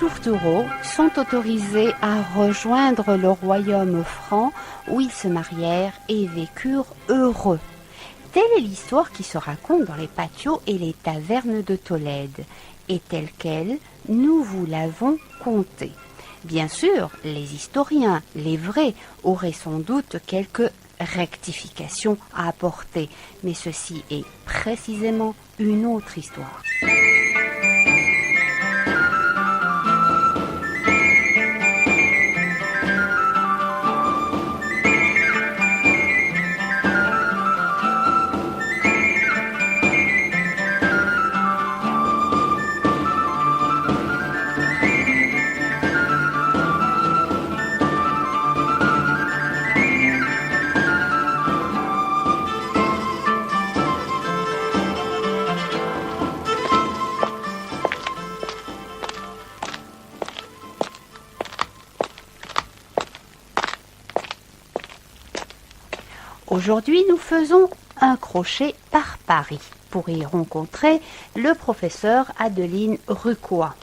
tourtereaux sont autorisés à rejoindre le royaume franc où ils se marièrent et vécurent heureux. Telle est l'histoire qui se raconte dans les patios et les tavernes de Tolède, et telle qu'elle, nous vous l'avons contée. Bien sûr, les historiens, les vrais, auraient sans doute quelques rectifications à apporter, mais ceci est précisément une autre histoire. Aujourd'hui, nous faisons un crochet par Paris pour y rencontrer le professeur Adeline Rucois.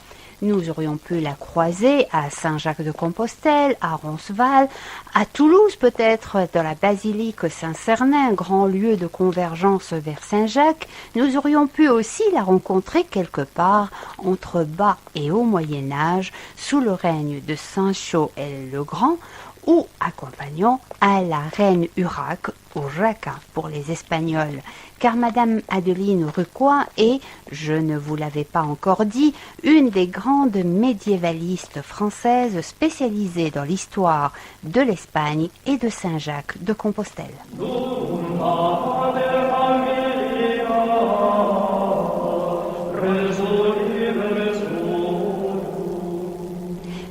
Nous aurions pu la croiser à Saint-Jacques-de-Compostelle, à Roncesvalles, à Toulouse peut-être, dans la basilique Saint-Cernin, grand lieu de convergence vers Saint-Jacques. Nous aurions pu aussi la rencontrer quelque part entre bas et haut Moyen-Âge, sous le règne de Sancho le Grand, ou accompagnant à la reine Urraque, ou Jaca pour les Espagnols, car Madame Adeline Rucois est, je ne vous l'avais pas encore dit, une des grandes médiévalistes françaises spécialisées dans l'histoire de l'Espagne et de Saint-Jacques de Compostelle.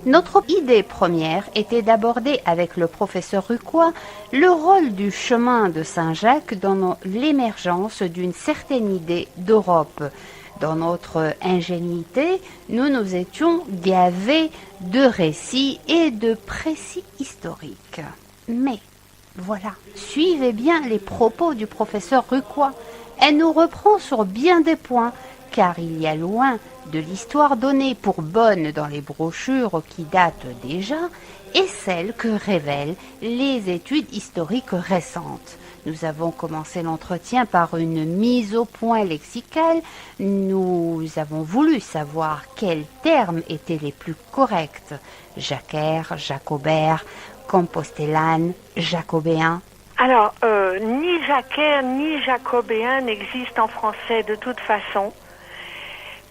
Notre idée première était d'aborder avec le professeur Rucois le rôle du chemin de Saint-Jacques dans l'émergence d'une certaine idée d'Europe. Dans notre ingénuité, nous nous étions gavés de récits et de précis historiques. Mais voilà, suivez bien les propos du professeur Rucois. Elle nous reprend sur bien des points, car il y a loin de l'histoire donnée pour bonne dans les brochures qui datent déjà et celle que révèlent les études historiques récentes. Nous avons commencé l'entretien par une mise au point lexicale. Nous avons voulu savoir quels termes étaient les plus corrects. Jacquaire, jacobère, compostellane, jacobéen. Alors, ni jacquaire ni jacobéen n'existent en français de toute façon.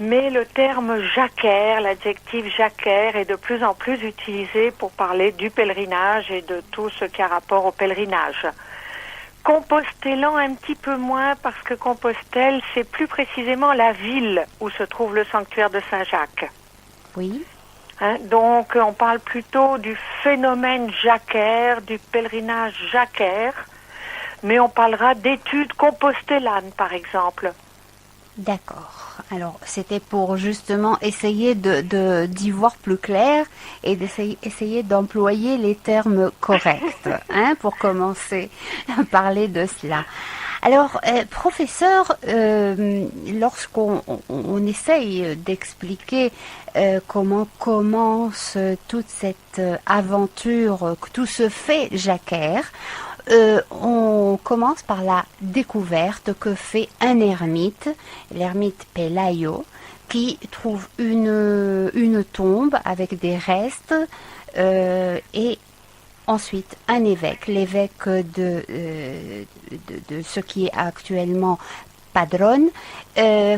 Mais le terme jacquaire, l'adjectif jacquaire, est de plus en plus utilisé pour parler du pèlerinage et de tout ce qui a rapport au pèlerinage. Compostellan un petit peu moins parce que Compostelle, c'est plus précisément la ville où se trouve le sanctuaire de Saint-Jacques. Oui. Donc on parle plutôt du phénomène jacquaire, du pèlerinage jacquaire, mais on parlera d'études compostellanes par exemple. D'accord. Alors, c'était pour justement essayer d'y voir plus clair et d'essayer d'employer les termes corrects, pour commencer à parler de cela. Alors, professeur, lorsqu'on essaye d'expliquer comment commence toute cette aventure, tout ce fait jacquaire, on commence par la découverte que fait un ermite, l'ermite Pelayo, qui trouve une tombe avec des restes et ensuite un évêque, l'évêque de ce qui est actuellement Padrone,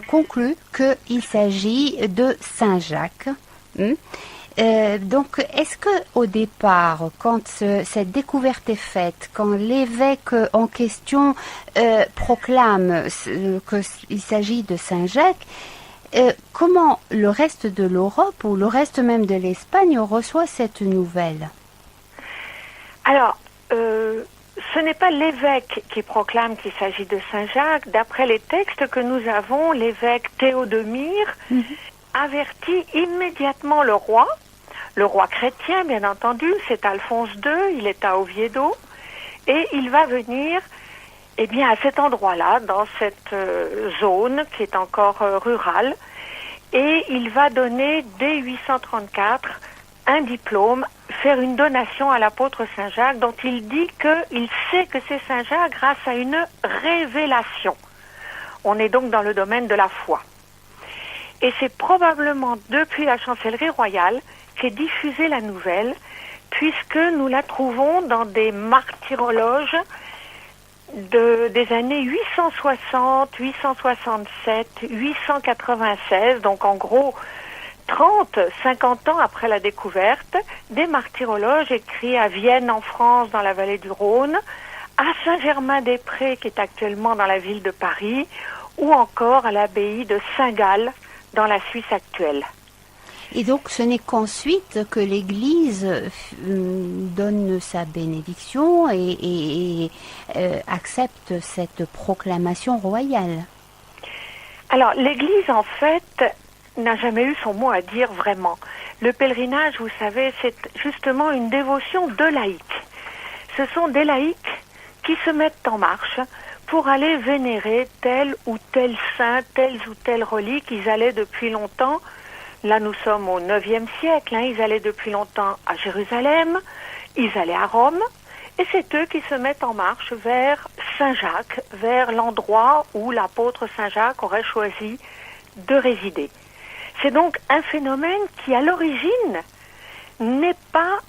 conclut qu'il s'agit de Saint-Jacques. Donc, est-ce que au départ, quand cette découverte est faite, quand l'évêque en question proclame qu'il s'agit de Saint-Jacques, comment le reste de l'Europe ou le reste même de l'Espagne reçoit cette nouvelle? Alors, ce n'est pas l'évêque qui proclame qu'il s'agit de Saint-Jacques. D'après les textes que nous avons, l'évêque Théodomire avertit immédiatement le roi chrétien bien entendu, c'est Alphonse II, il est à Oviedo, et il va venir à cet endroit-là, dans cette zone qui est encore rurale, et il va donner dès 834 un diplôme, faire une donation à l'apôtre Saint Jacques dont il dit qu'il sait que c'est Saint Jacques grâce à une révélation. On est donc dans le domaine de la foi. Et c'est probablement depuis la chancellerie royale qu'est diffusée la nouvelle, puisque nous la trouvons dans des martyrologes des années 860, 867, 896, donc en gros 30, 50 ans après la découverte, des martyrologes écrits à Vienne en France, dans la vallée du Rhône, à Saint-Germain-des-Prés, qui est actuellement dans la ville de Paris, ou encore à l'abbaye de Saint-Gall, dans la Suisse actuelle. Et donc ce n'est qu'ensuite que l'Église donne sa bénédiction et accepte cette proclamation royale. Alors l'Église en fait n'a jamais eu son mot à dire vraiment. Le pèlerinage, vous savez, c'est justement une dévotion de laïcs. Ce sont des laïcs qui se mettent en marche pour aller vénérer tel ou tel saint, telle ou telle relique. Ils allaient depuis longtemps. Là, nous sommes au IXe siècle. Ils allaient depuis longtemps à Jérusalem, ils allaient à Rome, et c'est eux qui se mettent en marche vers Saint-Jacques, vers l'endroit où l'apôtre Saint-Jacques aurait choisi de résider. C'est donc un phénomène qui, à l'origine, n'est pas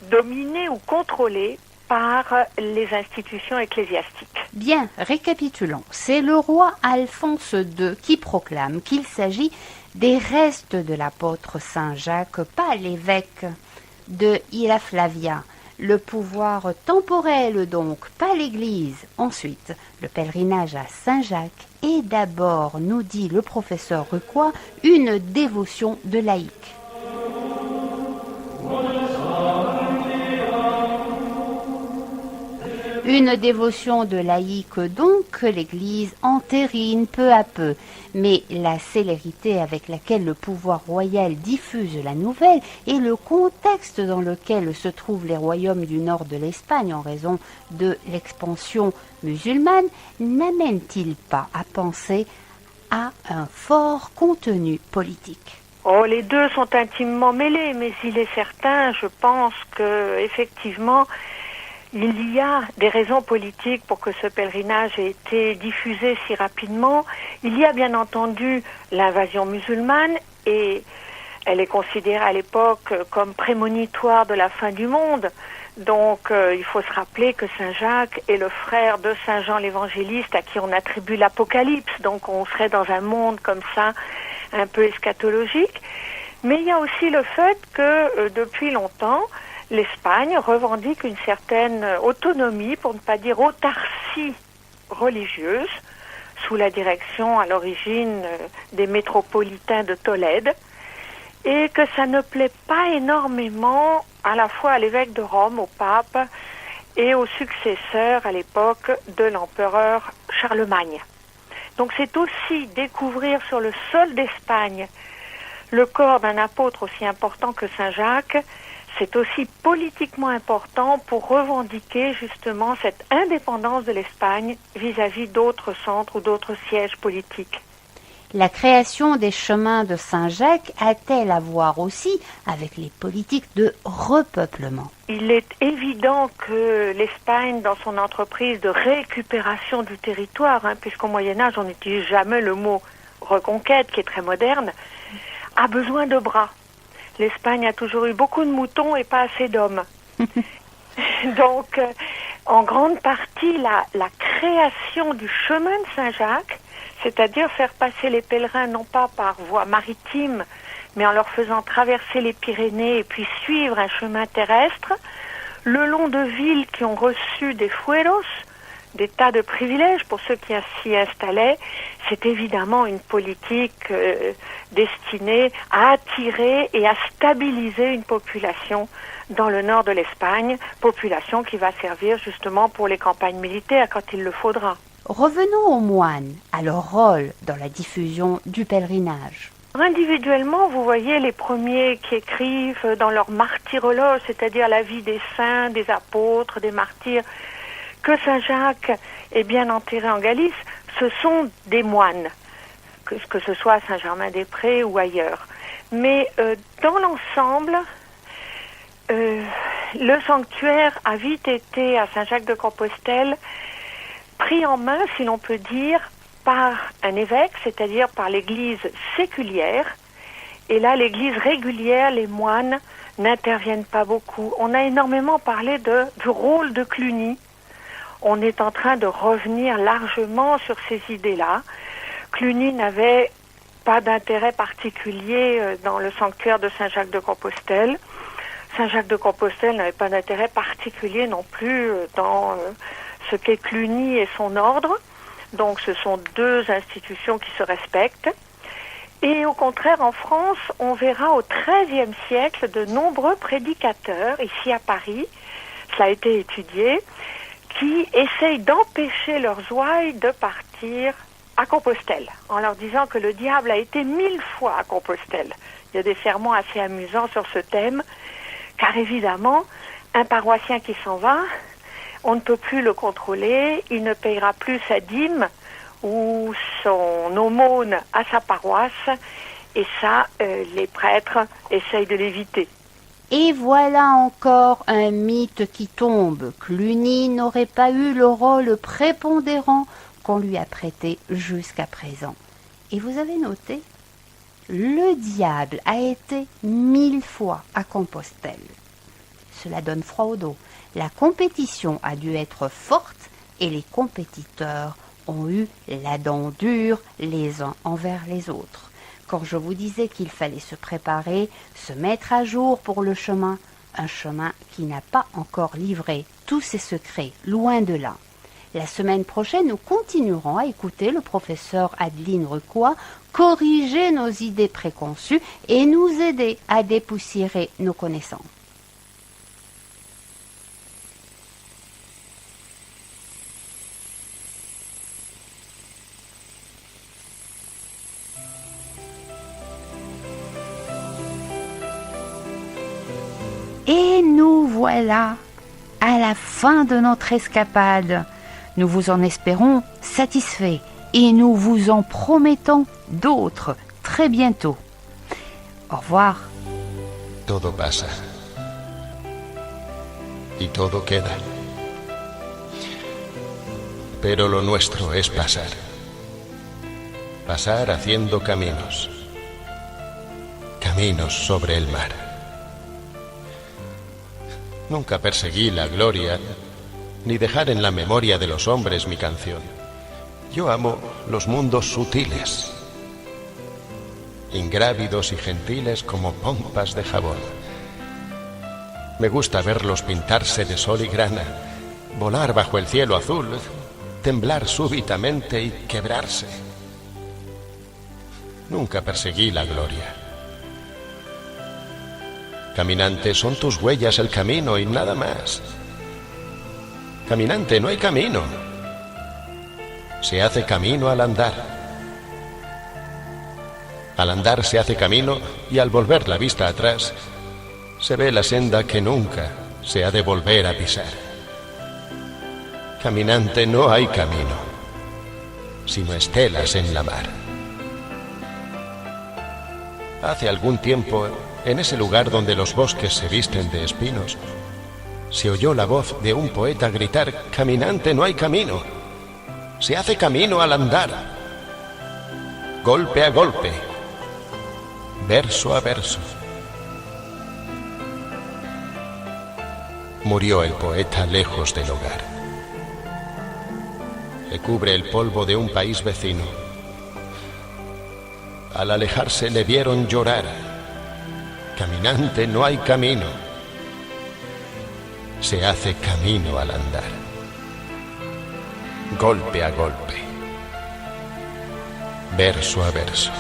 dominé ou contrôlé par les institutions ecclésiastiques. Bien, récapitulons. C'est le roi Alphonse II qui proclame qu'il s'agit des restes de l'apôtre Saint Jacques, pas l'évêque de Illa Flavia. Le pouvoir temporel donc, pas l'Église. Ensuite, le pèlerinage à Saint-Jacques est d'abord, nous dit le professeur Rucois, une dévotion de laïcs. Une dévotion de laïcs donc que l'Église entérine peu à peu. Mais la célérité avec laquelle le pouvoir royal diffuse la nouvelle et le contexte dans lequel se trouvent les royaumes du nord de l'Espagne en raison de l'expansion musulmane n'amènent-ils pas à penser à un fort contenu politique? Oh, les deux sont intimement mêlés, mais il est certain, je pense que effectivement, il y a des raisons politiques pour que ce pèlerinage ait été diffusé si rapidement. Il y a bien entendu l'invasion musulmane et elle est considérée à l'époque comme prémonitoire de la fin du monde. Donc il faut se rappeler que Saint Jacques est le frère de Saint Jean l'évangéliste à qui on attribue l'Apocalypse. Donc on serait dans un monde comme ça, un peu eschatologique. Mais il y a aussi le fait que depuis longtemps, l'Espagne revendique une certaine autonomie, pour ne pas dire autarcie religieuse, sous la direction à l'origine des métropolitains de Tolède, et que ça ne plaît pas énormément à la fois à l'évêque de Rome, au pape, et aux successeurs à l'époque de l'empereur Charlemagne. Donc c'est aussi découvrir sur le sol d'Espagne le corps d'un apôtre aussi important que Saint Jacques. C'est aussi politiquement important pour revendiquer justement cette indépendance de l'Espagne vis-à-vis d'autres centres ou d'autres sièges politiques. La création des chemins de Saint-Jacques a-t-elle à voir aussi avec les politiques de repeuplement? Il est évident que l'Espagne, dans son entreprise de récupération du territoire, puisqu'au Moyen-Âge on n'utilise jamais le mot reconquête, qui est très moderne, a besoin de bras. L'Espagne a toujours eu beaucoup de moutons et pas assez d'hommes. Donc, en grande partie, la création du chemin de Saint-Jacques, c'est-à-dire faire passer les pèlerins non pas par voie maritime, mais en leur faisant traverser les Pyrénées et puis suivre un chemin terrestre, le long de villes qui ont reçu des fueros, des tas de privilèges pour ceux qui s'y installaient, c'est évidemment une politique destinée à attirer et à stabiliser une population dans le nord de l'Espagne, population qui va servir justement pour les campagnes militaires quand il le faudra. Revenons aux moines, à leur rôle dans la diffusion du pèlerinage. Individuellement, vous voyez les premiers qui écrivent dans leur martyrologe, c'est-à-dire la vie des saints, des apôtres, des martyrs, que Saint Jacques est bien enterré en Galice, ce sont des moines. que ce soit à Saint-Germain-des-Prés ou ailleurs. Mais dans l'ensemble, le sanctuaire a vite été, à Saint-Jacques-de-Compostelle, pris en main, si l'on peut dire, par un évêque, c'est-à-dire par l'église séculière. Et là, l'église régulière, les moines, n'interviennent pas beaucoup. On a énormément parlé du rôle de Cluny. On est en train de revenir largement sur ces idées-là. Cluny n'avait pas d'intérêt particulier dans le sanctuaire de Saint-Jacques-de-Compostelle. Saint-Jacques-de-Compostelle n'avait pas d'intérêt particulier non plus dans ce qu'est Cluny et son ordre. Donc ce sont deux institutions qui se respectent. Et au contraire, en France, on verra au XIIIe siècle de nombreux prédicateurs, ici à Paris, cela a été étudié, qui essayent d'empêcher leurs ouailles de partir à Compostelle, en leur disant que le diable a été 1000 fois à Compostelle. Il y a des sermons assez amusants sur ce thème, car évidemment, un paroissien qui s'en va, on ne peut plus le contrôler, il ne payera plus sa dîme ou son aumône à sa paroisse, et ça, les prêtres essayent de l'éviter. Et voilà encore un mythe qui tombe. Cluny n'aurait pas eu le rôle prépondérant qu'on lui a prêté jusqu'à présent. Et vous avez noté, le diable a été 1000 fois à Compostelle. Cela donne froid au dos. La compétition a dû être forte et les compétiteurs ont eu la dent dure les uns envers les autres. Quand je vous disais qu'il fallait se préparer, se mettre à jour pour le chemin, un chemin qui n'a pas encore livré tous ses secrets, loin de là. La semaine prochaine, nous continuerons à écouter le professeur Adeline Rucois corriger nos idées préconçues et nous aider à dépoussiérer nos connaissances. Et nous voilà à la fin de notre escapade. Nous vous en espérons satisfaits et nous vous en promettons d'autres très bientôt. Au revoir. Todo pasa y todo queda. Pero lo nuestro es pasar. Pasar haciendo caminos. Caminos sobre el mar. Nunca perseguí la gloria, ni dejar en la memoria de los hombres mi canción. Yo amo los mundos sutiles, ingrávidos y gentiles como pompas de jabón. Me gusta verlos pintarse de sol y grana, volar bajo el cielo azul, temblar súbitamente y quebrarse. Nunca perseguí la gloria. Caminante, son tus huellas el camino y nada más. Caminante, no hay camino. Se hace camino al andar. Al andar se hace camino y al volver la vista atrás se ve la senda que nunca se ha de volver a pisar. Caminante, no hay camino, sino estelas en la mar. Hace algún tiempo, en ese lugar donde los bosques se visten de espinos, se oyó la voz de un poeta gritar: caminante, no hay camino, se hace camino al andar. Golpe a golpe, verso a verso. Murió el poeta lejos del hogar. Le cubre el polvo de un país vecino. Al alejarse le vieron llorar. Caminante, no hay camino, se hace camino al andar. Golpe a golpe, verso a verso.